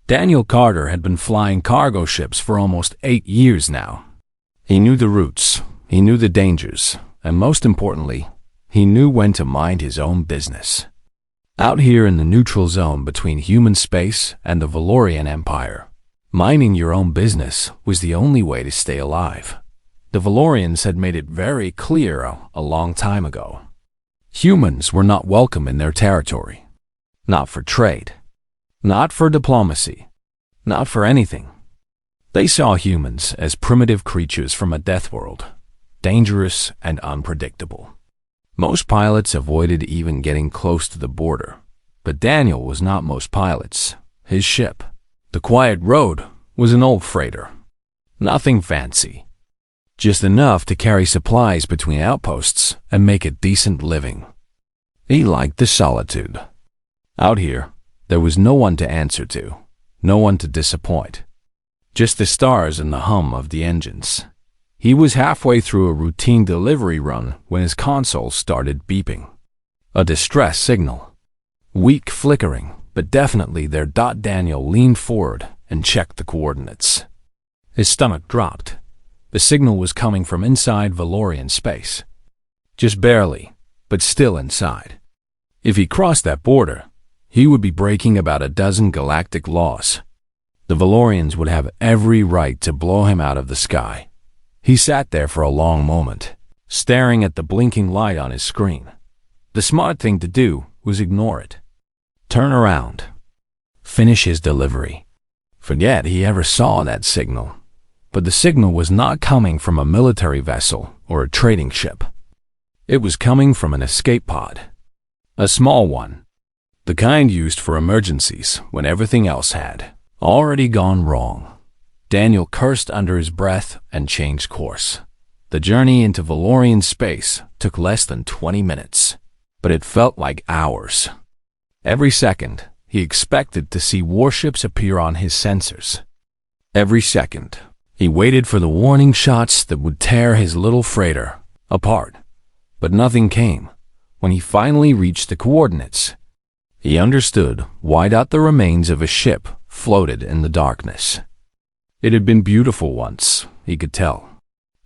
Daniel Carter had been flying cargo ships for almost 8 years now. He knew the routes, he knew the dangers, and most importantly, he knew when to mind his own business. Out here in the neutral zone between human space and the Valorian Empire, minding your own business was the only way to stay alive. The Valorians had made it very clear a long time ago. Humans were not welcome in their territory. Not for trade. Not for diplomacy. Not for anything. They saw humans as primitive creatures from a death world, dangerous and unpredictable. Most pilots avoided even getting close to the border, but Daniel was not most pilots. His ship, the Quiet Road, was an old freighter. Nothing fancy. Just enough to carry supplies between outposts and make a decent living. He liked the solitude. Out here, there was no one to answer to, no one to disappoint. Just the stars and the hum of the engines. He was halfway through a routine delivery run when his console started beeping. A distress signal. Weak flickering, but definitely there. Daniel leaned forward and checked the coordinates. His stomach dropped. The signal was coming from inside Valorian space. Just barely, but still inside. If he crossed that border, he would be breaking about a dozen galactic laws. The Valorians would have every right to blow him out of the sky. He sat there for a long moment, staring at the blinking light on his screen. The smart thing to do was ignore it. Turn around. Finish his delivery. Forget he ever saw that signal. But the signal was not coming from a military vessel or a trading ship. It was coming from an escape pod. A small one. The kind used for emergencies when everything else had already gone wrong. Daniel cursed under his breath and changed course. The journey into Valorian space took less than 20 minutes, but it felt like hours. Every second, he expected to see warships appear on his sensors. Every second, he waited for the warning shots that would tear his little freighter apart. But nothing came. When he finally reached the coordinates, he understood why the remains of a ship floated in the darkness. It had been beautiful once, he could tell.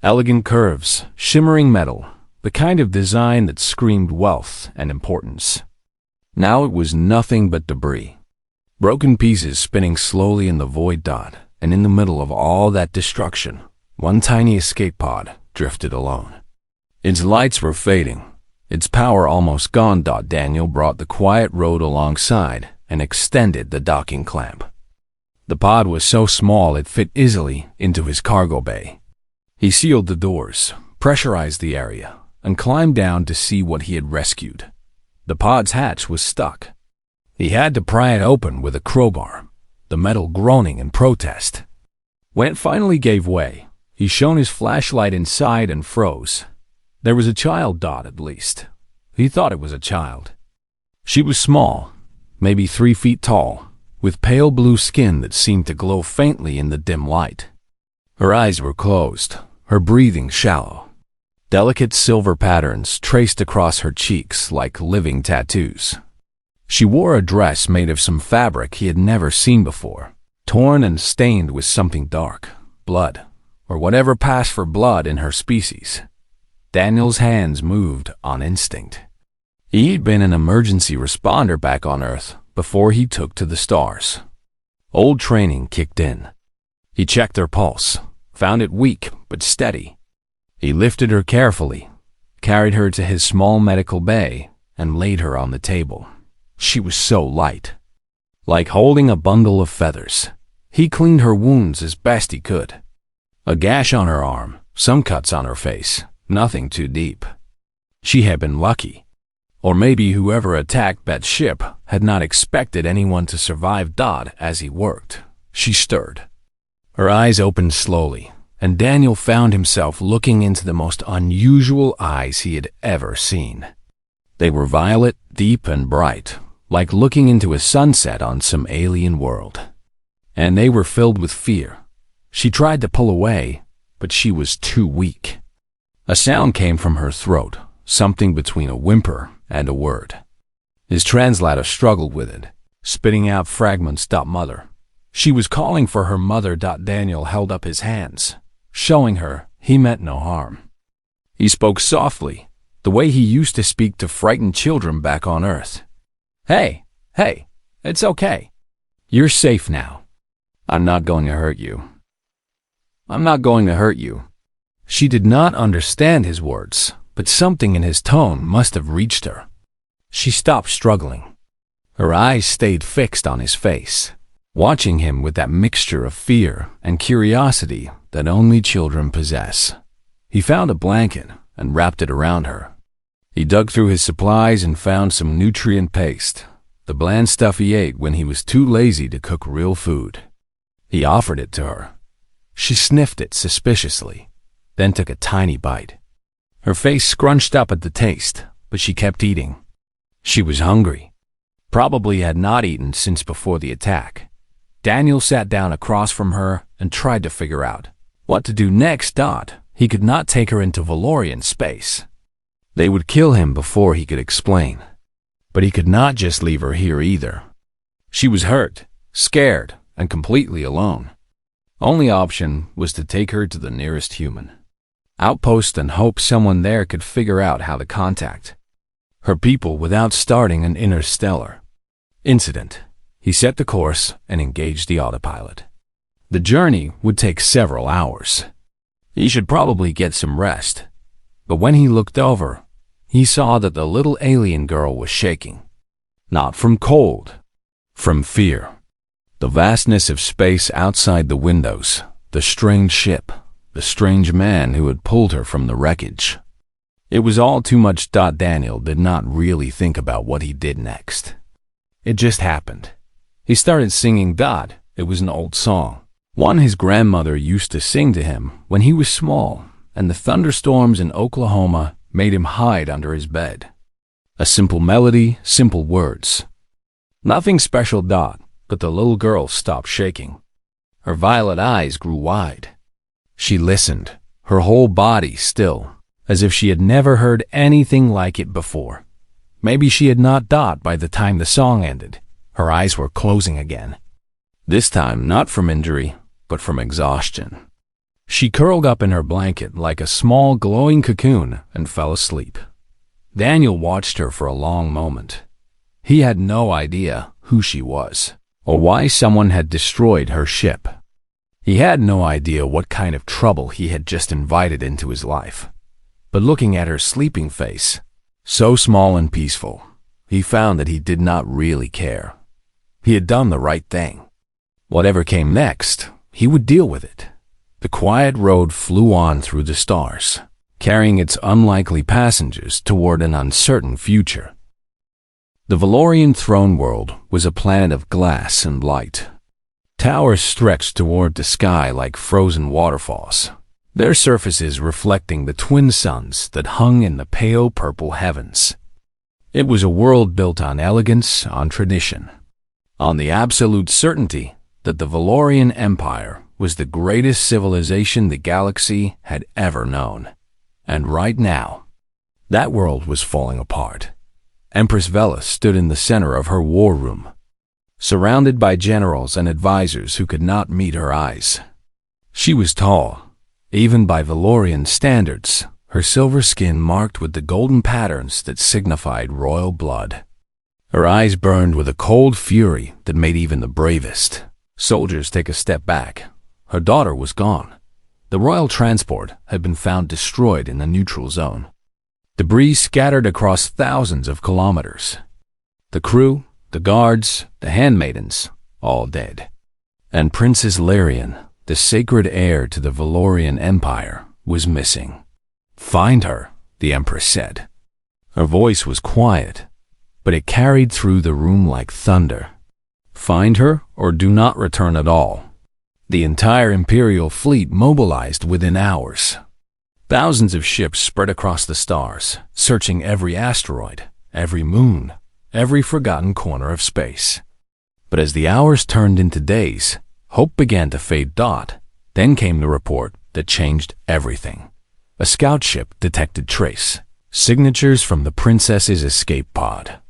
Elegant curves, shimmering metal, the kind of design that screamed wealth and importance. Now it was nothing but debris. Broken pieces spinning slowly in the void. And in the middle of all that destruction, one tiny escape pod drifted alone. Its lights were fading, its power almost gone. Daniel brought the Quiet Road alongside and extended the docking clamp. The pod was so small it fit easily into his cargo bay. He sealed the doors, pressurized the area, and climbed down to see what he had rescued. The pod's hatch was stuck. He had to pry it open with a crowbar, the metal groaning in protest. When it finally gave way, he shone his flashlight inside and froze. There was a child. At least. He thought it was a child. She was small, maybe 3 feet tall, with pale blue skin that seemed to glow faintly in the dim light. Her eyes were closed, her breathing shallow. Delicate silver patterns traced across her cheeks like living tattoos. She wore a dress made of some fabric he had never seen before, torn and stained with something dark, blood, or whatever passed for blood in her species. Daniel's hands moved on instinct. He'd been an emergency responder back on Earth before he took to the stars. Old training kicked in. He checked her pulse, found it weak but steady. He lifted her carefully, carried her to his small medical bay, and laid her on the table. She was so light, like holding a bundle of feathers. He cleaned her wounds as best he could. A gash on her arm, some cuts on her face, nothing too deep. She had been lucky. Or maybe whoever attacked that ship had not expected anyone to survive. As he worked, she stirred. Her eyes opened slowly, and Daniel found himself looking into the most unusual eyes he had ever seen. They were violet, deep and bright, like looking into a sunset on some alien world. And they were filled with fear. She tried to pull away, but she was too weak. A sound came from her throat, something between a whimper and a word. His translator struggled with it, spitting out fragments. Mother. She was calling for her mother. Daniel held up his hands, showing her he meant no harm. He spoke softly, the way he used to speak to frightened children back on Earth. Hey, it's okay. You're safe now. I'm not going to hurt you. I'm not going to hurt you. She did not understand his words, but something in his tone must have reached her. She stopped struggling. Her eyes stayed fixed on his face, watching him with that mixture of fear and curiosity that only children possess. He found a blanket and wrapped it around her. He dug through his supplies and found some nutrient paste, the bland stuff he ate when he was too lazy to cook real food. He offered it to her. She sniffed it suspiciously, then took a tiny bite. Her face scrunched up at the taste, but she kept eating. She was hungry. Probably had not eaten since before the attack. Daniel sat down across from her and tried to figure out what to do next. He could not take her into Valorian space. They would kill him before he could explain. But he could not just leave her here either. She was hurt, scared, and completely alone. Only option was to take her to the nearest human outpost and hope someone there could figure out how to contact her people without starting an interstellar incident. He set the course and engaged the autopilot. The journey would take several hours. He should probably get some rest. But when he looked over, he saw that the little alien girl was shaking. Not from cold, from fear. The vastness of space outside the windows, the strange ship, the strange man who had pulled her from the wreckage. It was all too much. Daniel did not really think about what he did next. It just happened. He started singing. It was an old song, one his grandmother used to sing to him when he was small, and the thunderstorms in Oklahoma made him hide under his bed. A simple melody, simple words. Nothing special. But the little girl stopped shaking. Her violet eyes grew wide. She listened, her whole body still, as if she had never heard anything like it before. Maybe she had not. By the time the song ended, her eyes were closing again. This time not from injury, but from exhaustion. She curled up in her blanket like a small glowing cocoon and fell asleep. Daniel watched her for a long moment. He had no idea who she was, or why someone had destroyed her ship. He had no idea what kind of trouble he had just invited into his life. But looking at her sleeping face, so small and peaceful, he found that he did not really care. He had done the right thing. Whatever came next, he would deal with it. The quiet road flew on through the stars, carrying its unlikely passengers toward an uncertain future. The Valorian throne world was a planet of glass and light. Towers stretched toward the sky like frozen waterfalls, their surfaces reflecting the twin suns that hung in the pale purple heavens. It was a world built on elegance, on tradition, on the absolute certainty that the Valorian Empire was the greatest civilization the galaxy had ever known. And right now, that world was falling apart. Empress Vela stood in the center of her war room, surrounded by generals and advisors who could not meet her eyes. She was tall, even by Valorian standards, her silver skin marked with the golden patterns that signified royal blood. Her eyes burned with a cold fury that made even the bravest soldiers take a step back. Her daughter was gone. The royal transport had been found destroyed in the neutral zone. Debris scattered across thousands of kilometers. The crew, the guards, the handmaidens, all dead. And Princess Larian, the sacred heir to the Valorian Empire, was missing. "Find her," the Empress said. Her voice was quiet, but it carried through the room like thunder. Find her or do not return at all. The entire Imperial fleet mobilized within hours. Thousands of ships spread across the stars, searching every asteroid, every moon, every forgotten corner of space. But as the hours turned into days, hope began to fade. Then came the report that changed everything. A scout ship detected trace signatures from the princess's escape pod.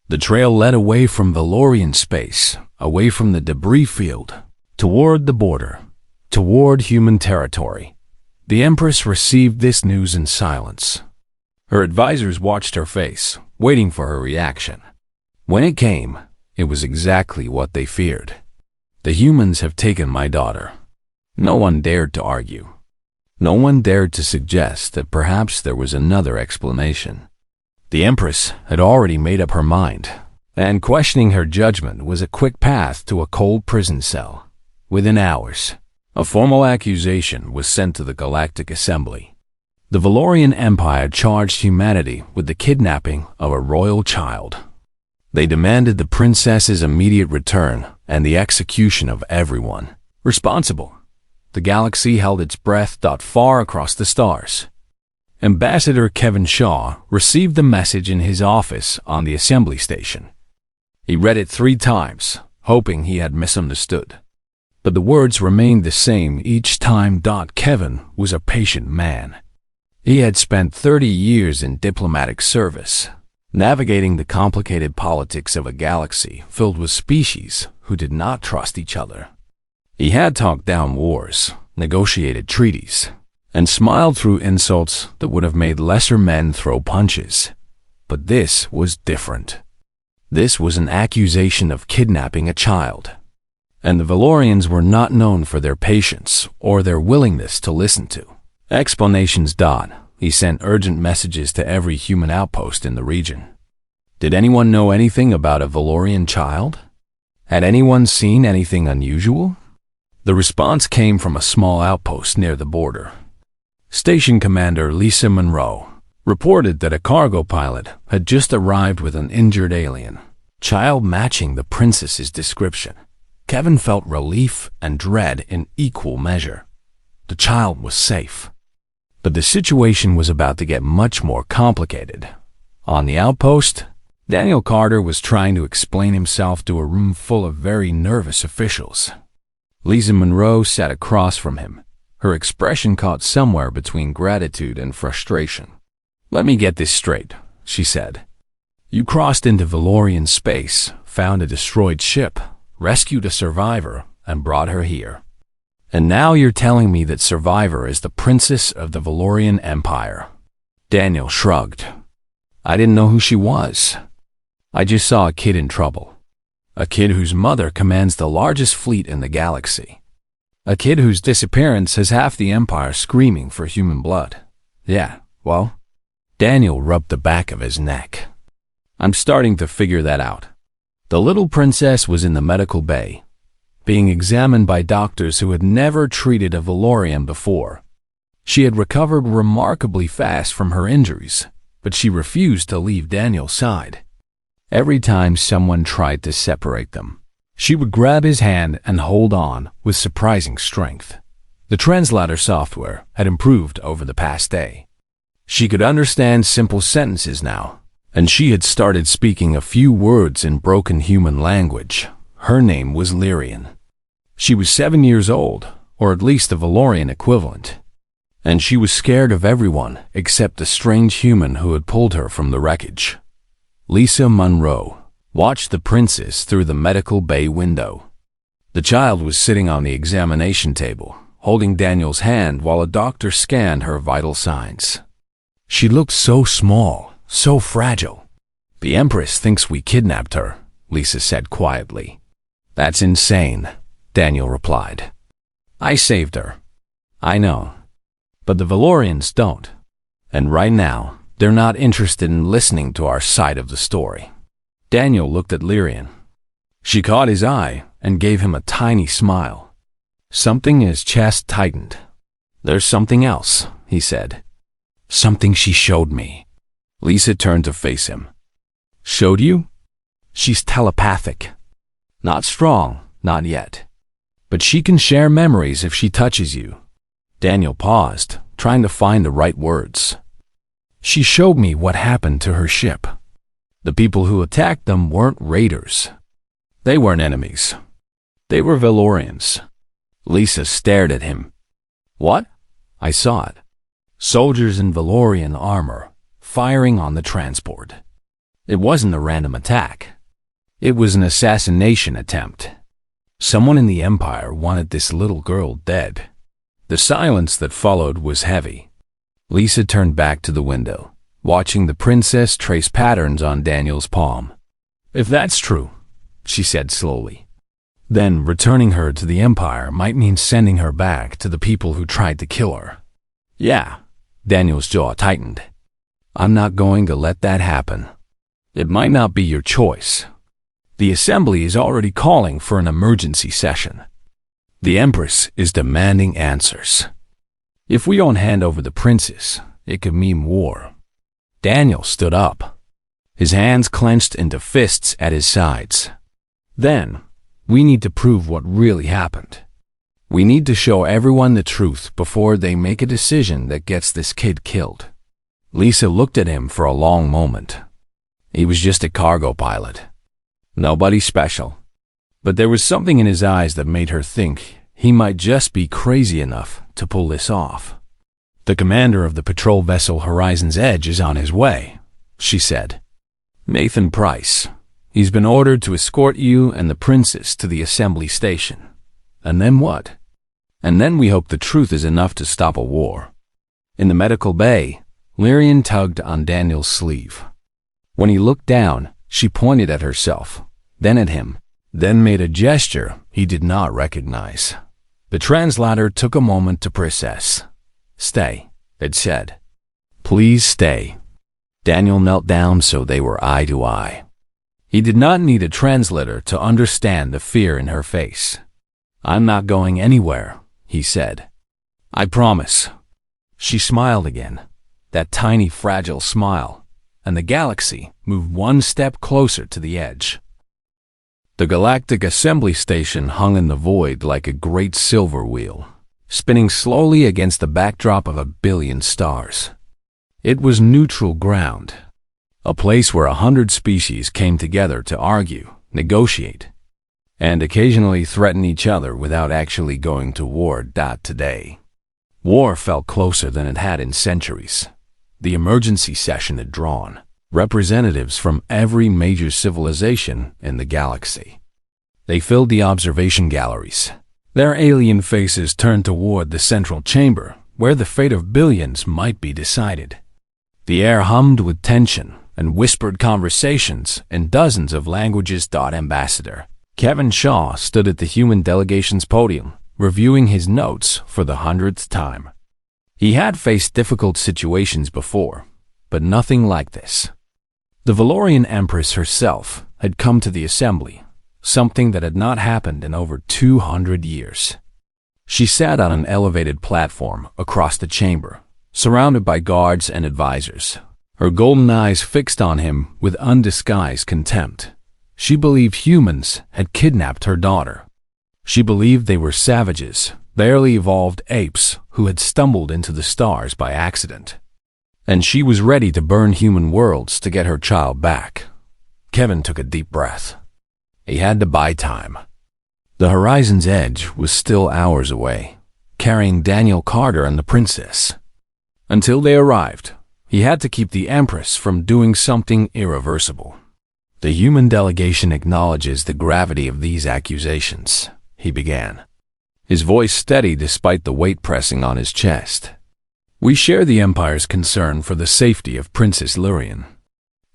The trail led away from Valorian space, away from the debris field, toward the border, toward human territory. The Empress received this news in silence. Her advisors watched her face, waiting for her reaction. When it came, it was exactly what they feared. The humans have taken my daughter. No one dared to argue. No one dared to suggest that perhaps there was another explanation. The Empress had already made up her mind, and questioning her judgment was a quick path to a cold prison cell. Within hours, a formal accusation was sent to the Galactic Assembly. The Valorian Empire charged humanity with the kidnapping of a royal child. They demanded the princess's immediate return and the execution of everyone responsible. The galaxy held its breath far across the stars. Ambassador Kevin Shaw received the message in his office on the assembly station. He read it 3 times, hoping he had misunderstood. But the words remained the same each time. Kevin was a patient man. He had spent 30 years in diplomatic service, navigating the complicated politics of a galaxy filled with species who did not trust each other. He had talked down wars, negotiated treaties, and smiled through insults that would have made lesser men throw punches. But this was different. This was an accusation of kidnapping a child. And the Valorians were not known for their patience or their willingness to listen to explanations. He sent urgent messages to every human outpost in the region. Did anyone know anything about a Valorian child? Had anyone seen anything unusual? The response came from a small outpost near the border. Station Commander Lisa Monroe reported that a cargo pilot had just arrived with an injured alien child matching the princess's description. Kevin felt relief and dread in equal measure. The child was safe. But the situation was about to get much more complicated. On the outpost, Daniel Carter was trying to explain himself to a room full of very nervous officials. Lisa Monroe sat across from him, her expression caught somewhere between gratitude and frustration. "Let me get this straight," she said. "You crossed into Valorian space, found a destroyed ship, rescued a survivor, and brought her here. And now you're telling me that survivor is the princess of the Valorian Empire." Daniel shrugged. "I didn't know who she was. I just saw a kid in trouble. A kid whose mother commands the largest fleet in the galaxy. A kid whose disappearance has half the Empire screaming for human blood. Yeah, well," Daniel rubbed the back of his neck. "I'm starting to figure that out. The little princess was in the medical bay, being examined by doctors who had never treated a Valorian before. She had recovered remarkably fast from her injuries, but she refused to leave Daniel's side. Every time someone tried to separate them, she would grab his hand and hold on with surprising strength. The translator software had improved over the past day. She could understand simple sentences now, and she had started speaking a few words in broken human language. Her name was Lyrian. She was 7 years old, or at least the Valorian equivalent, and she was scared of everyone except the strange human who had pulled her from the wreckage. Lisa Monroe watched the princess through the medical bay window. The child was sitting on the examination table, holding Daniel's hand while a doctor scanned her vital signs. She looked so small, so fragile. "The Empress thinks we kidnapped her," Lisa said quietly. "That's insane," Daniel replied. "I saved her. I know. But the Valorians don't. And right now, they're not interested in listening to our side of the story." Daniel looked at Lyrian. She caught his eye and gave him a tiny smile. Something in his chest tightened. "There's something else," he said. "Something she showed me." Lisa turned to face him. "Showed you?" "She's telepathic. Not strong, not yet. But she can share memories if she touches you." Daniel paused, trying to find the right words. "She showed me what happened to her ship. The people who attacked them weren't raiders. They weren't enemies. They were Valorians." Lisa stared at him. "What?" "I saw it. Soldiers in Valorian armor, firing on the transport. It wasn't a random attack. It was an assassination attempt. Someone in the Empire wanted this little girl dead. The silence that followed was heavy. Lisa turned back to the window, watching the princess trace patterns on Daniel's palm. "If that's true," she said slowly, "then returning her to the Empire might mean sending her back to the people who tried to kill her." "Yeah," Daniel's jaw tightened. "I'm not going to let that happen. It might not be your choice. The Assembly is already calling for an emergency session. The Empress is demanding answers. If we don't hand over the princess, it could mean war." Daniel stood up, his hands clenched into fists at his sides. "Then, we need to prove what really happened. We need to show everyone the truth before they make a decision that gets this kid killed." Lisa looked at him for a long moment. He was just a cargo pilot. Nobody special. But there was something in his eyes that made her think he might just be crazy enough to pull this off. "The commander of the patrol vessel Horizon's Edge is on his way," she said. "Nathan Price. He's been ordered to escort you and the princess to the assembly station. And then what? And then we hope the truth is enough to stop a war." In the medical bay, Lyrian tugged on Daniel's sleeve. When he looked down, she pointed at herself, then at him, then made a gesture he did not recognize. The translator took a moment to process. "Stay," it said. "Please stay." Daniel knelt down so they were eye to eye. He did not need a translator to understand the fear in her face. "I'm not going anywhere," he said. "I promise." She smiled again, that tiny fragile smile, and the galaxy moved one step closer to the edge. The Galactic Assembly Station hung in the void like a great silver wheel, spinning slowly against the backdrop of 1,000,000,000 stars. It was neutral ground, a place where 100 species came together to argue, negotiate, and occasionally threaten each other without actually going to war. Today, war felt closer than it had in centuries. The emergency session had drawn representatives from every major civilization in the galaxy. They filled the observation galleries, their alien faces turned toward the central chamber, where the fate of billions might be decided. The air hummed with tension and whispered conversations in dozens of languages. Ambassador Kevin Shaw stood at the human delegation's podium, reviewing his notes for the 100th time. He had faced difficult situations before, but nothing like this. The Valorian Empress herself had come to the assembly, something that had not happened in over 200 years. She sat on an elevated platform across the chamber, surrounded by guards and advisors, her golden eyes fixed on him with undisguised contempt. She believed humans had kidnapped her daughter. She believed they were savages, barely evolved apes who had stumbled into the stars by accident. And she was ready to burn human worlds to get her child back. Kevin took a deep breath. He had to buy time. The Horizon's Edge was still hours away, carrying Daniel Carter and the princess. Until they arrived, he had to keep the Empress from doing something irreversible. "The human delegation acknowledges the gravity of these accusations," he began, his voice steady despite the weight pressing on his chest. "We share the Empire's concern for the safety of Princess Lyrian,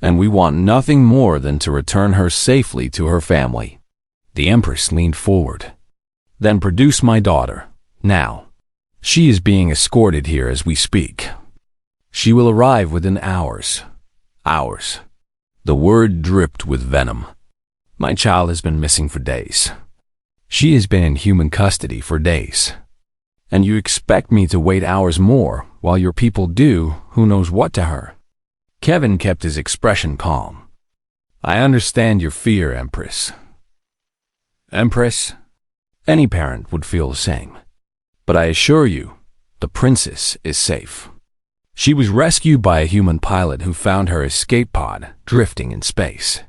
and we want nothing more than to return her safely to her family." The Empress leaned forward. "Then produce my daughter, now. She is being escorted here as we speak. She will arrive within hours. Hours." The word dripped with venom. "My child has been missing for days. She has been in human custody for days. And you expect me to wait hours more while your people do who knows what to her?" Kevin kept his expression calm. "I understand your fear, Empress. Empress, any parent would feel the same. But I assure you, the princess is safe. She was rescued by a human pilot who found her escape pod drifting in space.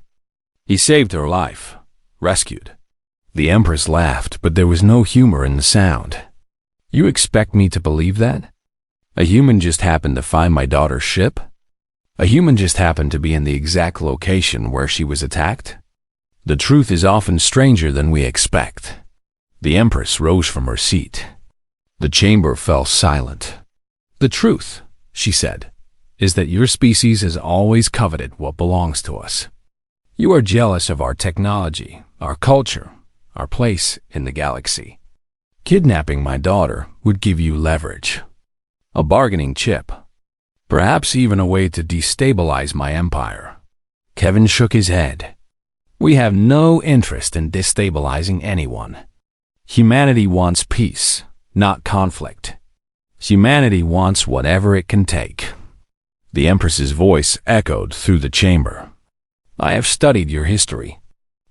He saved her life. Rescued." The Empress laughed, but there was no humor in the sound. "You expect me to believe that? A human just happened to find my daughter's ship? A human just happened to be in the exact location where she was attacked?" The truth is often stranger than we expect. The Empress rose from her seat. The chamber fell silent. The truth, she said, is that your species has always coveted what belongs to us. You are jealous of our technology, our culture, our place in the galaxy. Kidnapping my daughter would give you leverage, a bargaining chip, perhaps even a way to destabilize my empire. Kevin shook his head. We have no interest in destabilizing anyone. Humanity wants peace, not conflict. Humanity wants whatever it can take. The Empress's voice echoed through the chamber. I have studied your history.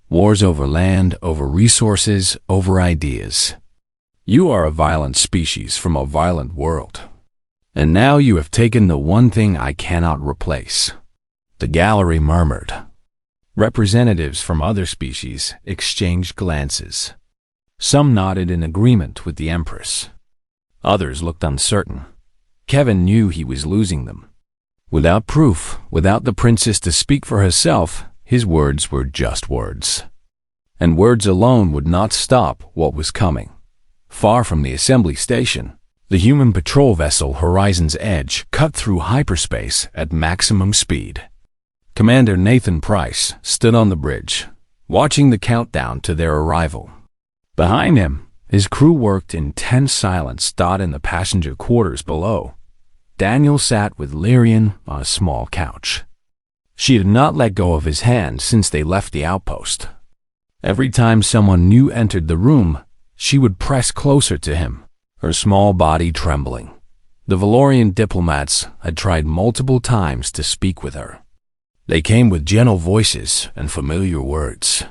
Wars over land, over resources, over ideas. You are a violent species from a violent world. And now you have taken the one thing I cannot replace. The gallery murmured. Representatives from other species exchanged glances. Some nodded in agreement with the Empress. Others looked uncertain. Kevin knew he was losing them. Without proof, without the princess to speak for herself, his words were just words. And words alone would not stop what was coming. Far from the assembly station, the human patrol vessel Horizon's Edge cut through hyperspace at maximum speed. Commander Nathan Price stood on the bridge, watching the countdown to their arrival. Behind him, his crew worked in tense silence. In the passenger quarters below, Daniel sat with Lyrian on a small couch. She had not let go of his hand since they left the outpost. Every time someone new entered the room, she would press closer to him, her small body trembling. The Valorian diplomats had tried multiple times to speak with her. They came with gentle voices and familiar words,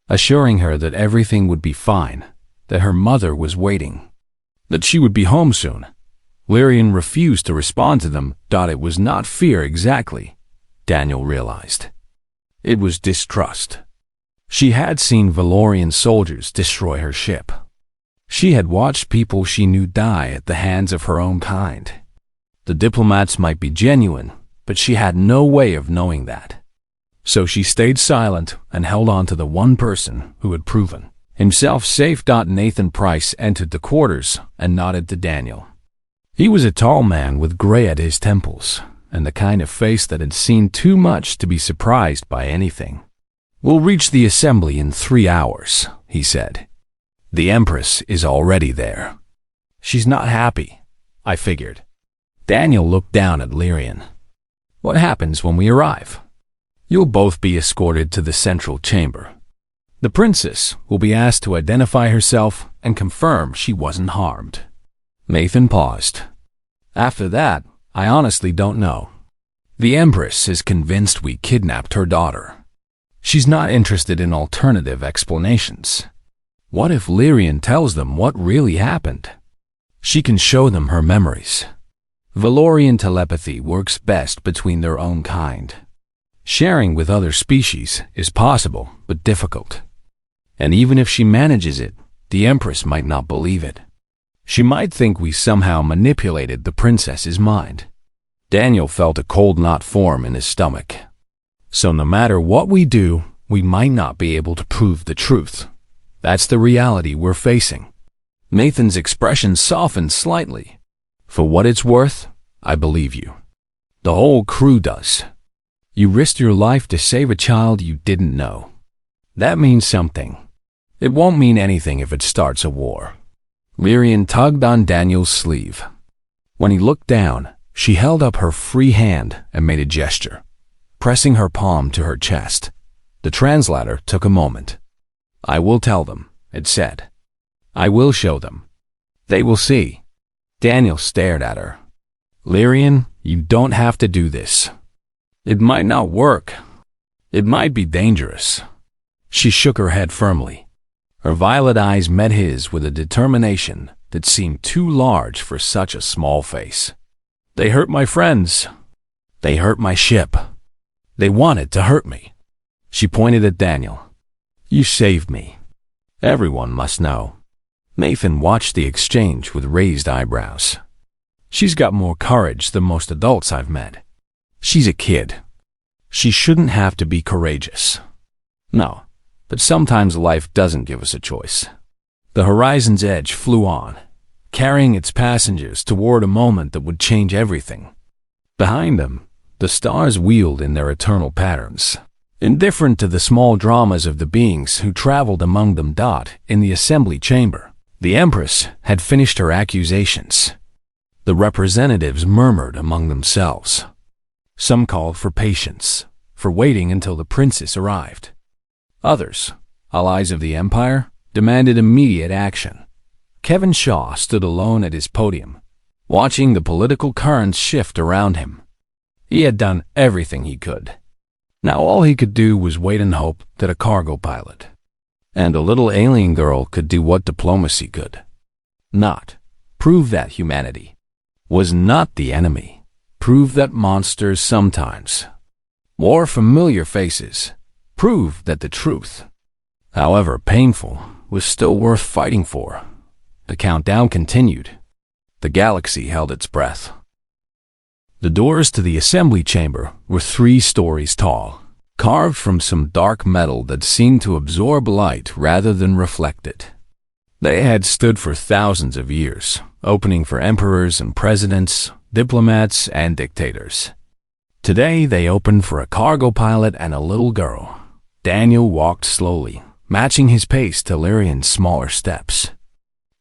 assuring her that everything would be fine, that her mother was waiting, that she would be home soon. Lyrian refused to respond to them. It was not fear exactly, Daniel realized. It was distrust. She had seen Valorian soldiers destroy her ship. She had watched people she knew die at the hands of her own kind. The diplomats might be genuine, but she had no way of knowing that. So she stayed silent and held on to the one person who had proven himself safe. Nathan Price entered the quarters and nodded to Daniel. He was a tall man with gray at his temples and the kind of face that had seen too much to be surprised by anything. We'll reach the assembly in 3 hours, he said. The Empress is already there. She's not happy, I figured. Daniel looked down at Lyrian. What happens when we arrive? You'll both be escorted to the central chamber. The princess will be asked to identify herself and confirm she wasn't harmed. Nathan paused. After that, I honestly don't know. The Empress is convinced we kidnapped her daughter. She's not interested in alternative explanations. What if Lyrian tells them what really happened? She can show them her memories. Valorian telepathy works best between their own kind. Sharing with other species is possible, but difficult. And even if she manages it, the Empress might not believe it. She might think we somehow manipulated the princess's mind. Daniel felt a cold knot form in his stomach. So no matter what we do, we might not be able to prove the truth. That's the reality we're facing. Nathan's expression softened slightly. For what it's worth, I believe you. The whole crew does. You risked your life to save a child you didn't know. That means something. It won't mean anything if it starts a war. Lyrian tugged on Daniel's sleeve. When he looked down, she held up her free hand and made a gesture, pressing her palm to her chest. The translator took a moment. I will tell them, it said. I will show them. They will see. Daniel stared at her. Lyrian, you don't have to do this. It might not work. It might be dangerous. She shook her head firmly. Her violet eyes met his with a determination that seemed too large for such a small face. They hurt my friends. They hurt my ship. They wanted to hurt me. She pointed at Daniel. You saved me. Everyone must know. Nathan watched the exchange with raised eyebrows. She's got more courage than most adults I've met. She's a kid. She shouldn't have to be courageous. No, But sometimes life doesn't give us a choice. The horizon's edge flew on, carrying its passengers toward a moment that would change everything. Behind them, the stars wheeled in their eternal patterns, indifferent to the small dramas of the beings who traveled among them. In the assembly chamber, the Empress had finished her accusations. The representatives murmured among themselves. Some called for patience, for waiting until the princess arrived. Others, allies of the Empire, demanded immediate action. Kevin Shaw stood alone at his podium, watching the political currents shift around him. He had done everything he could. Now all he could do was wait and hope that a cargo pilot and a little alien girl could do what diplomacy could. Not prove that humanity was not the enemy. Prove that monsters sometimes wore familiar faces. Prove that the truth, however painful, was still worth fighting for. The countdown continued. The galaxy held its breath. The doors to the assembly chamber were 3 stories tall, carved from some dark metal that seemed to absorb light rather than reflect it. They had stood for thousands of years, opening for emperors and presidents, diplomats and dictators. Today they opened for a cargo pilot and a little girl. Daniel walked slowly, matching his pace to Lyrian's smaller steps.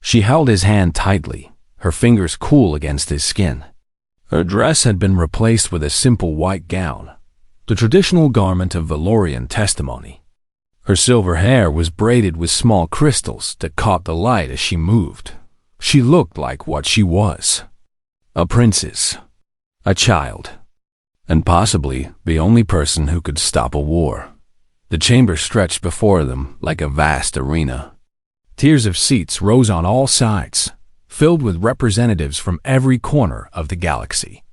She held his hand tightly, her fingers cool against his skin. Her dress had been replaced with a simple white gown, the traditional garment of Valorian testimony. Her silver hair was braided with small crystals that caught the light as she moved. She looked like what she was: a princess, a child, and possibly the only person who could stop a war. The chamber stretched before them like a vast arena. Tiers of seats rose on all sides, filled with representatives from every corner of the galaxy.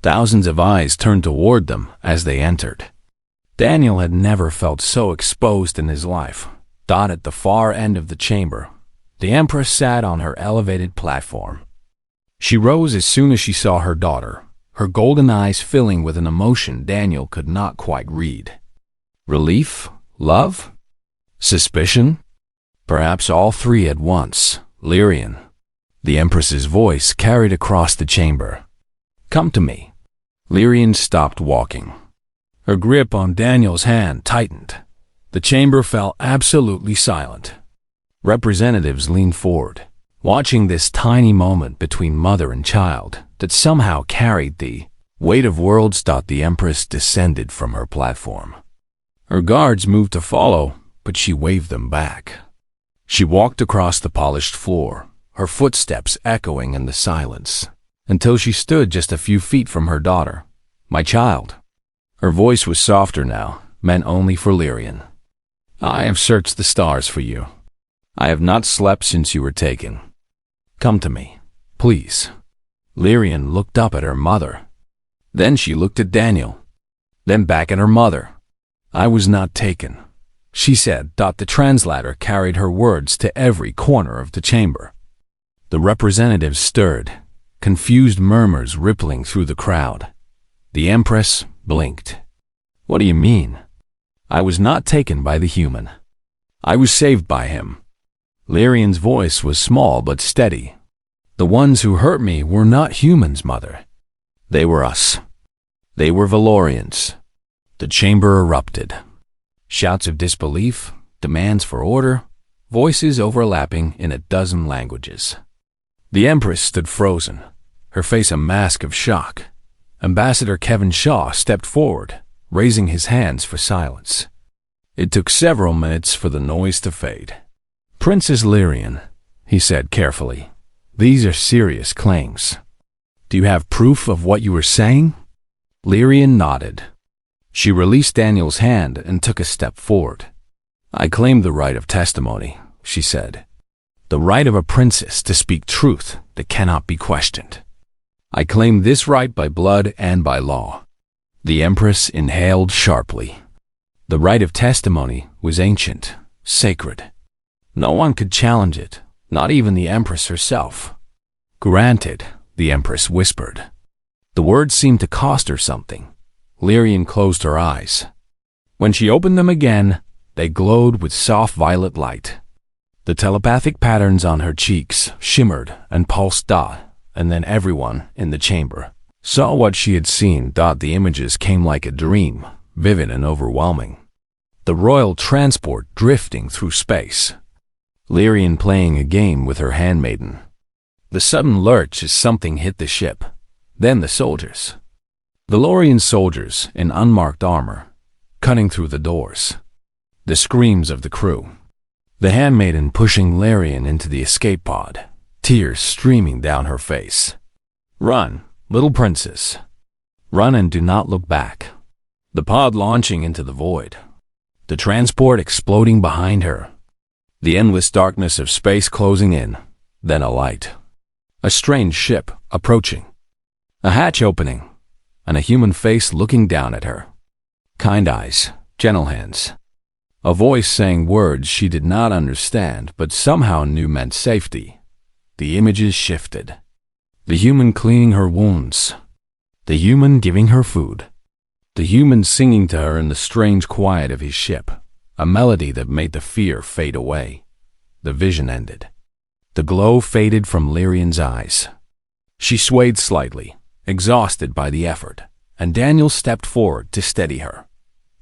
Thousands of eyes turned toward them as they entered. Daniel had never felt so exposed in his life. At the far end of the chamber, the Empress sat on her elevated platform. She rose as soon as she saw her daughter, her golden eyes filling with an emotion Daniel could not quite read. Relief? Love? Suspicion? Perhaps all 3 at once. Lyrian. The Empress's voice carried across the chamber. Come to me. Lyrian stopped walking. Her grip on Daniel's hand tightened. The chamber fell absolutely silent. Representatives leaned forward, watching this tiny moment between mother and child that somehow carried the weight of worlds. The Empress descended from her platform. Her guards moved to follow, but she waved them back. She walked across the polished floor, her footsteps echoing in the silence, until she stood just a few feet from her daughter. My child. Her voice was softer now, meant only for Lyrian. I have searched the stars for you. I have not slept since you were taken. Come to me, please. Lyrian looked up at her mother. Then she looked at Daniel. Then back at her mother. I was not taken, she said. The translator carried her words to every corner of the chamber. The representatives stirred, confused murmurs rippling through the crowd. The Empress blinked. What do you mean? I was not taken by the human. I was saved by him. Lyrian's voice was small but steady. The ones who hurt me were not humans, mother. They were us. They were Valorians. The chamber erupted. Shouts of disbelief, demands for order, voices overlapping in a dozen languages. The Empress stood frozen, her face a mask of shock. Ambassador Kevin Shaw stepped forward, raising his hands for silence. It took several minutes for the noise to fade. Princess Lyrian, he said carefully, these are serious claims. Do you have proof of what you were saying? Lyrian nodded. She released Daniel's hand and took a step forward. I claim the right of testimony, she said. The right of a princess to speak truth that cannot be questioned. I claim this right by blood and by law. The Empress inhaled sharply. The right of testimony was ancient, sacred. No one could challenge it, not even the Empress herself. Granted, the Empress whispered. The words seemed to cost her something. Lyrian closed her eyes. When she opened them again, They glowed with soft violet light. The telepathic patterns on her cheeks shimmered and pulsed. And then everyone in the chamber saw what she had seen. The images came like a dream, vivid and overwhelming. The royal transport drifting through space. Lyrian playing a game with her handmaiden. The sudden lurch as something hit the ship. Then the soldiers. The Lorian soldiers in unmarked armor, cutting through the doors. The screams of the crew. The handmaiden pushing Lyrian into the escape pod, tears streaming down her face. Run, little princess. Run and do not look back. The pod launching into the void. The transport exploding behind her. The endless darkness of space closing in, then a light. A strange ship approaching. A hatch opening, and a human face looking down at her. Kind eyes, gentle hands. A voice saying words she did not understand but somehow knew meant safety. The images shifted. The human cleaning her wounds. The human giving her food. The human singing to her in the strange quiet of his ship, a melody that made the fear fade away. The vision ended. The glow faded from Lyrian's eyes. She swayed slightly, exhausted by the effort, and Daniel stepped forward to steady her.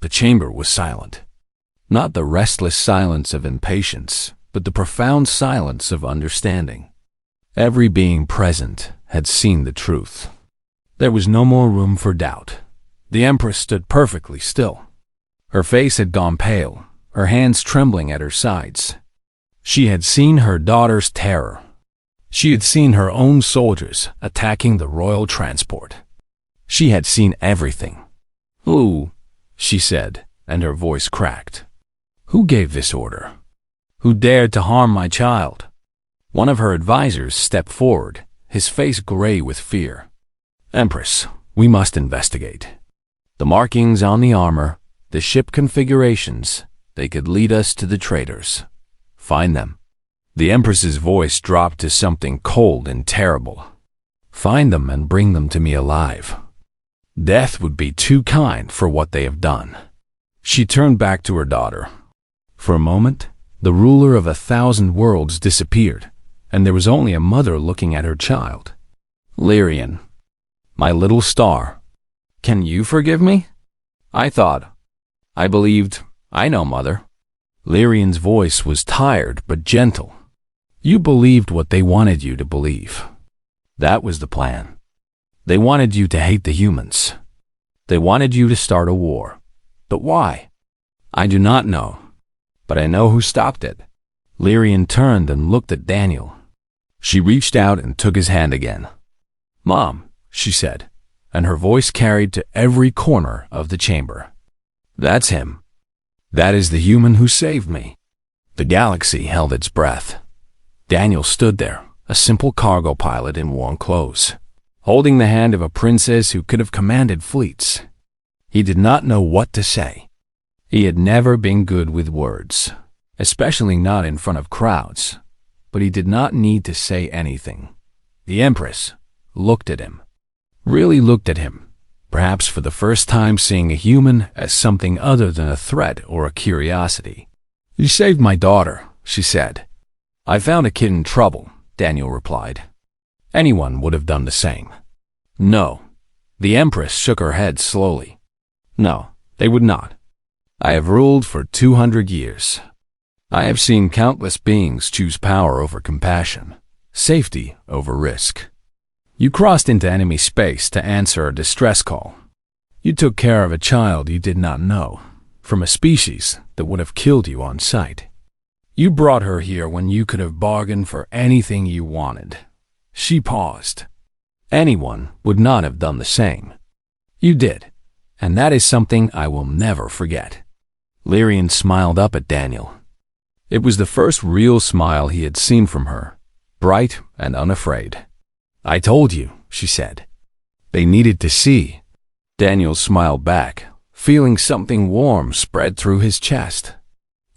The chamber was silent. Not the restless silence of impatience, but the profound silence of understanding. Every being present had seen the truth. There was no more room for doubt. The Empress stood perfectly still. Her face had gone pale, her hands trembling at her sides. She had seen her daughter's terror. She had seen her own soldiers attacking the royal transport. She had seen everything. "Who?" she said, and her voice cracked. "Who gave this order? Who dared to harm my child?" One of her advisors stepped forward, his face gray with fear. "Empress, we must investigate. The markings on the armor, the ship configurations, they could lead us to the traitors. Find them." The Empress's voice dropped to something cold and terrible. "Find them and bring them to me alive. Death would be too kind for what they have done." She turned back to her daughter. For a moment, the ruler of 1,000 worlds disappeared, and there was only a mother looking at her child. "Lyrian, my little star, can you forgive me? I believed, I know, mother." Lyrian's voice was tired but gentle. "You believed what they wanted you to believe. That was the plan. They wanted you to hate the humans. They wanted you to start a war. But why? I do not know. But I know who stopped it." Lyrian turned and looked at Daniel. She reached out and took his hand again. "Mom," she said, and her voice carried to every corner of the chamber. "That's him. That is the human who saved me." The galaxy held its breath. Daniel stood there, a simple cargo pilot in worn clothes, holding the hand of a princess who could have commanded fleets. He did not know what to say. He had never been good with words, especially not in front of crowds, but he did not need to say anything. The Empress looked at him, really looked at him, perhaps for the first time seeing a human as something other than a threat or a curiosity. "You saved my daughter," she said. "I found a kid in trouble," Daniel replied. Anyone would have done the same. "No." The Empress shook her head slowly. "No, they would not. I have ruled for 200 years. I have seen countless beings choose power over compassion, safety over risk. You crossed into enemy space to answer a distress call. You took care of a child you did not know, from a species that would have killed you on sight. You brought her here when you could have bargained for anything you wanted." She paused. "Anyone would not have done the same. You did, and that is something I will never forget." Lyrian smiled up at Daniel. It was the first real smile he had seen from her, bright and unafraid. "I told you," she said. "They needed to see." Daniel smiled back, feeling something warm spread through his chest.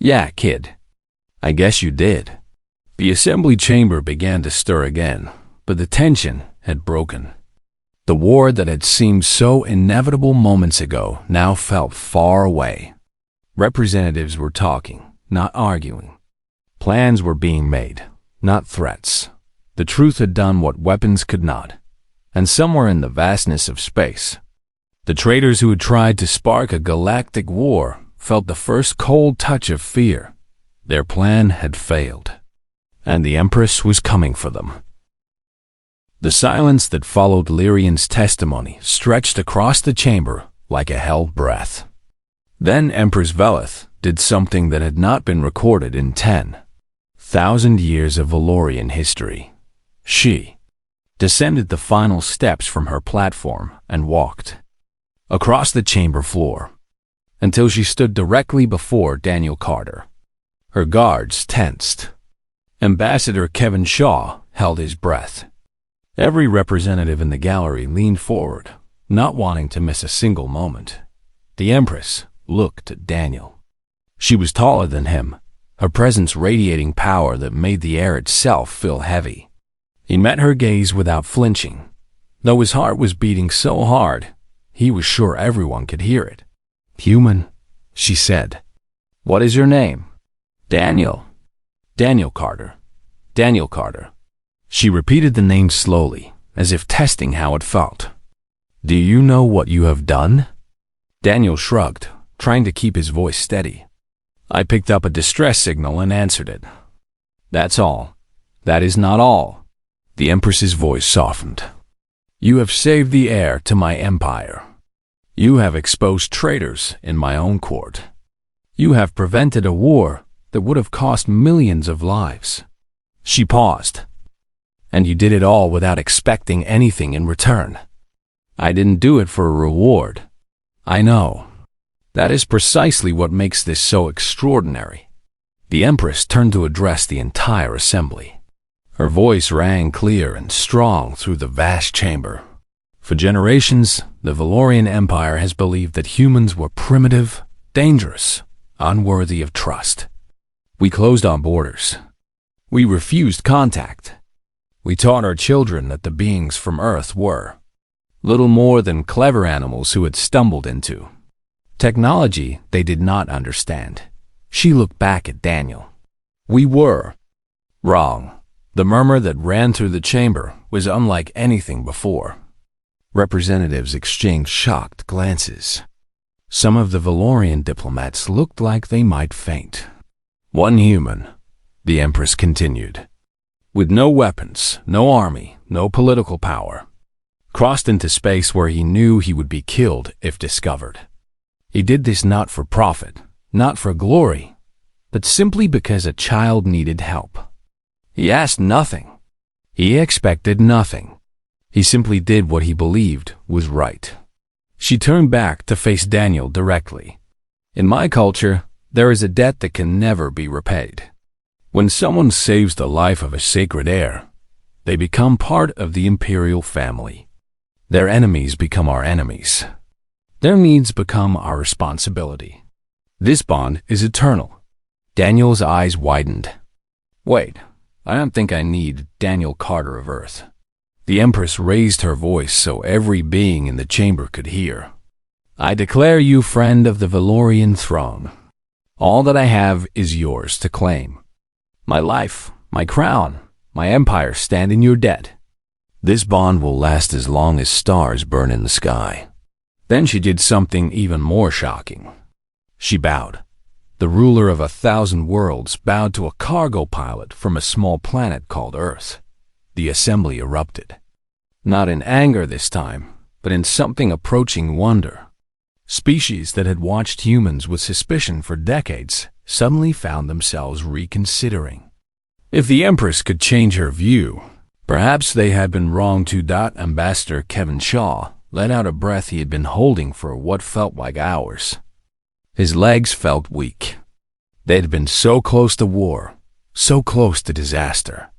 "Yeah, kid. I guess you did." The assembly chamber began to stir again, but the tension had broken. The war that had seemed so inevitable moments ago now felt far away. Representatives were talking, not arguing. Plans were being made, not threats. The truth had done what weapons could not. And somewhere in the vastness of space, the traitors who had tried to spark a galactic war felt the first cold touch of fear. Their plan had failed, and the Empress was coming for them. The silence that followed Lyrian's testimony stretched across the chamber like a held breath. Then Empress Velith did something that had not been recorded in 10,000 years of Valorian history. She descended the final steps from her platform and walked across the chamber floor until she stood directly before Daniel Carter. Her guards tensed. Ambassador Kevin Shaw held his breath. Every representative in the gallery leaned forward, not wanting to miss a single moment. The Empress looked at Daniel. She was taller than him, her presence radiating power that made the air itself feel heavy. He met her gaze without flinching. Though his heart was beating so hard, he was sure everyone could hear it. "Human," she said. "What is your name?" "Daniel." "Daniel Carter. Daniel Carter." She repeated the name slowly, as if testing how it felt. "Do you know what you have done?" Daniel shrugged, trying to keep his voice steady. "I picked up a distress signal and answered it. That's all. That is not all." The Empress's voice softened. "You have saved the heir to my empire. You have exposed traitors in my own court. You have prevented a war that would have cost millions of lives." She paused. "And you did it all without expecting anything in return." "I didn't do it for a reward." "I know. That is precisely what makes this so extraordinary." The Empress turned to address the entire assembly. Her voice rang clear and strong through the vast chamber. For generations, the Valorian Empire has believed that humans were primitive, dangerous, unworthy of trust. We closed our borders. We refused contact. We taught our children that the beings from Earth were little more than clever animals who had stumbled into technology they did not understand. She looked back at Daniel. "We were wrong." The murmur that ran through the chamber was unlike anything before. Representatives exchanged shocked glances. Some of the Valorian diplomats looked like they might faint. "One human," the Empress continued, "with no weapons, no army, no political power, crossed into space where he knew he would be killed if discovered. He did this not for profit, not for glory, but simply because a child needed help. He asked nothing. He expected nothing. He simply did what he believed was right." She turned back to face Daniel directly. "In my culture, there is a debt that can never be repaid. When someone saves the life of a sacred heir, they become part of the imperial family. Their enemies become our enemies. Their needs become our responsibility. This bond is eternal." Daniel's eyes widened. "Wait, I don't think I need Daniel Carter of Earth." The Empress raised her voice so every being in the chamber could hear. "I declare you friend of the Valorian throne. All that I have is yours to claim. My life, my crown, my empire stand in your debt. This bond will last as long as stars burn in the sky." Then she did something even more shocking. She bowed. The ruler of 1,000 worlds bowed to a cargo pilot from a small planet called Earth. The assembly erupted. Not in anger this time, but in something approaching wonder. Species that had watched humans with suspicion for decades suddenly found themselves reconsidering. If the Empress could change her view, perhaps they had been wrong to. Ambassador Kevin Shaw let out a breath he had been holding for what felt like hours. His legs felt weak. They had been so close to war, so close to disaster.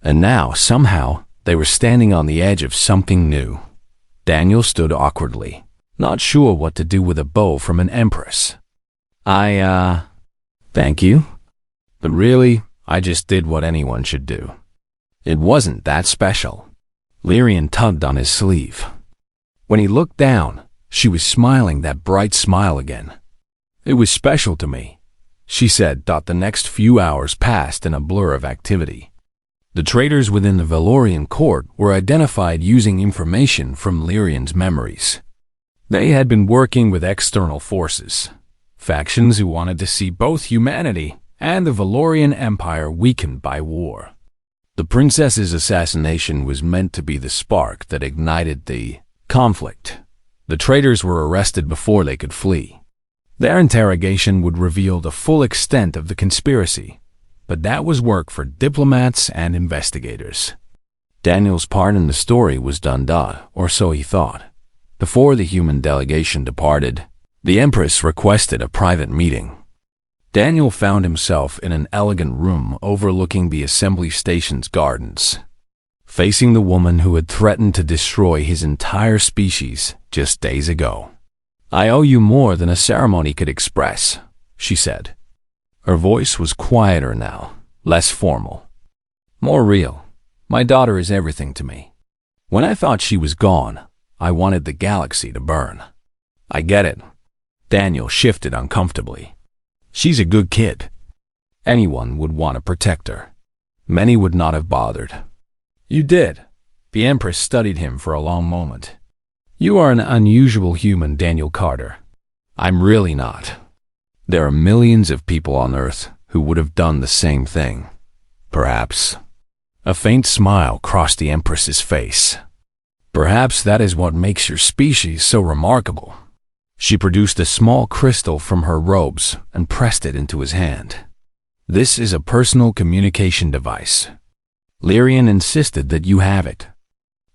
And now, somehow, they were standing on the edge of something new. Daniel stood awkwardly, not sure what to do with a bow from an Empress. Thank you. But really, I just did what anyone should do. It wasn't that special." Lyrian tugged on his sleeve. When he looked down, she was smiling that bright smile again. It was special to me, she said. The next few hours passed in a blur of activity. The traitors within the Valorian court were identified using information from Lyrian's memories. They had been working with external forces, factions who wanted to see both humanity and the Valorian Empire weakened by war. The princess's assassination was meant to be the spark that ignited the conflict. The traitors were arrested before they could flee. Their interrogation would reveal the full extent of the conspiracy, but that was work for diplomats and investigators. Daniel's part in the story was done, or so he thought. Before the human delegation departed, the Empress requested a private meeting. Daniel found himself in an elegant room overlooking the assembly station's gardens, facing the woman who had threatened to destroy his entire species just days ago. "I owe you more than a ceremony could express," she said. Her voice was quieter now, less formal, more real. "My daughter is everything to me. When I thought she was gone, I wanted the galaxy to burn." "I get it." Daniel shifted uncomfortably. "She's a good kid. Anyone would want to protect her. Many would not have bothered." "You did." The Empress studied him for a long moment. "You are an unusual human, Daniel Carter." "I'm really not. There are millions of people on Earth who would have done the same thing. Perhaps." A faint smile crossed the Empress's face. "Perhaps that is what makes your species so remarkable." She produced a small crystal from her robes and pressed it into his hand. "This is a personal communication device. Lyrian insisted that you have it.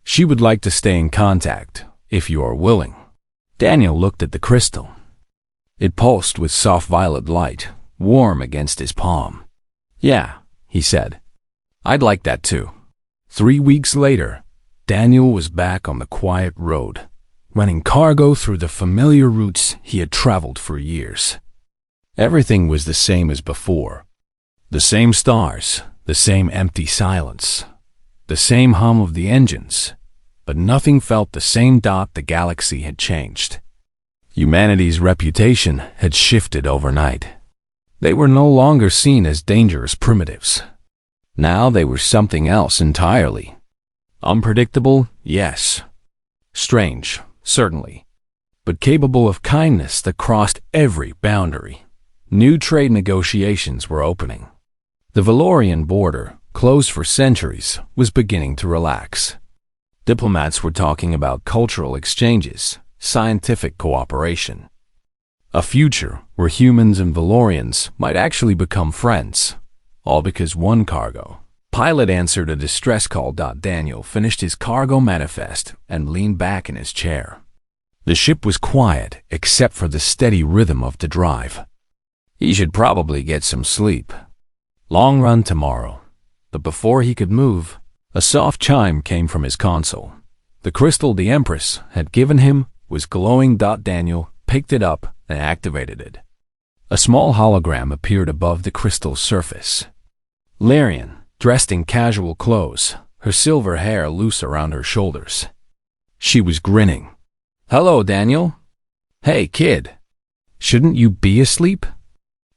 She would like to stay in contact, if you are willing." Daniel looked at the crystal. It pulsed with soft violet light, warm against his palm. "Yeah," he said. "I'd like that too." 3 weeks later, Daniel was back on the quiet road, running cargo through the familiar routes he had traveled for years. Everything was the same as before. The same stars, the same empty silence, the same hum of the engines, but nothing felt the same. The galaxy had changed. Humanity's reputation had shifted overnight. They were no longer seen as dangerous primitives. Now they were something else entirely. Unpredictable, yes. Strange, certainly. But capable of kindness that crossed every boundary. New trade negotiations were opening. The Valorian border, closed for centuries, was beginning to relax. Diplomats were talking about cultural exchanges, scientific cooperation. A future where humans and Valorians might actually become friends, all because one cargo pilot answered a distress call. Daniel finished his cargo manifest and leaned back in his chair. The ship was quiet except for the steady rhythm of the drive. He should probably get some sleep. Long run tomorrow. But before he could move, a soft chime came from his console. The crystal the Empress had given him was glowing. Daniel picked it up and activated it. A small hologram appeared above the crystal's surface. Lyrian, dressed in casual clothes, her silver hair loose around her shoulders. She was grinning. "Hello, Daniel." "Hey, kid. Shouldn't you be asleep?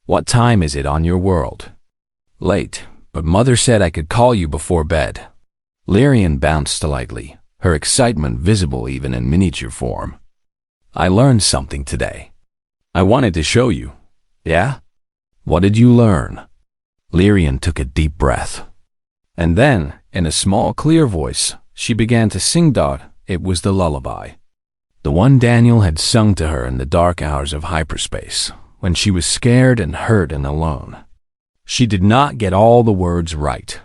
What time is it on your world?" "Late, but Mother said I could call you before bed." Lyrian bounced slightly, her excitement visible even in miniature form. "I learned something today. I wanted to show you." "Yeah? What did you learn?" Lyrian took a deep breath. And then, in a small, clear voice, she began to sing. It was the lullaby. The one Daniel had sung to her in the dark hours of hyperspace, when she was scared and hurt and alone. She did not get all the words right.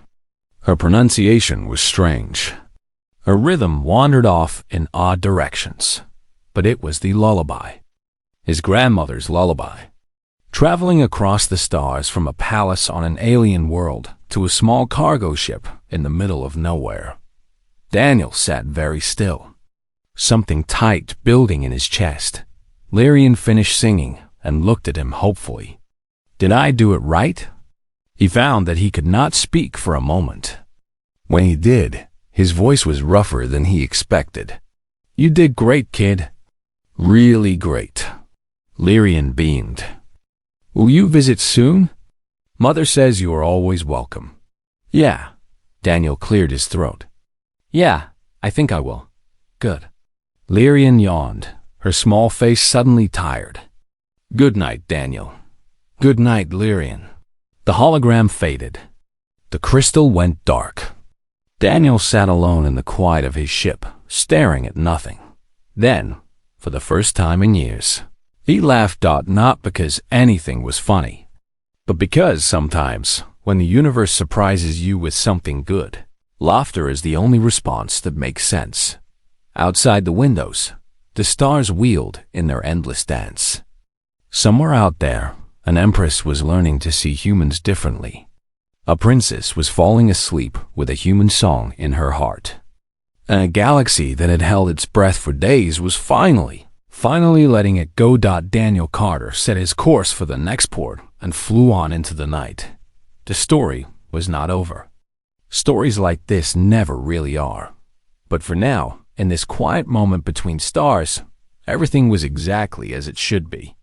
Her pronunciation was strange. Her rhythm wandered off in odd directions. But it was the lullaby. His grandmother's lullaby. Traveling across the stars from a palace on an alien world to a small cargo ship in the middle of nowhere. Daniel sat very still, something tight building in his chest. Lyrian finished singing and looked at him hopefully. "Did I do it right?" He found that he could not speak for a moment. When he did, his voice was rougher than he expected. "You did great, kid. Really great." Lyrian beamed. Will you visit soon? Mother says you are always welcome. Yeah. Daniel cleared his throat. Yeah, I think I will. Good. Lyrian yawned, her small face suddenly tired. Good night, Daniel. Good night, Lyrian. The hologram faded. The crystal went dark. Daniel sat alone in the quiet of his ship, staring at nothing. Then, for the first time in years, he laughed not because anything was funny, but because sometimes, when the universe surprises you with something good, laughter is the only response that makes sense. Outside the windows, the stars wheeled in their endless dance. Somewhere out there, an empress was learning to see humans differently. A princess was falling asleep with a human song in her heart. And a galaxy that had held its breath for days was finally letting it go. Daniel Carter set his course for the next port and flew on into the night. The story was not over. Stories like this never really are. But for now, in this quiet moment between stars, everything was exactly as it should be.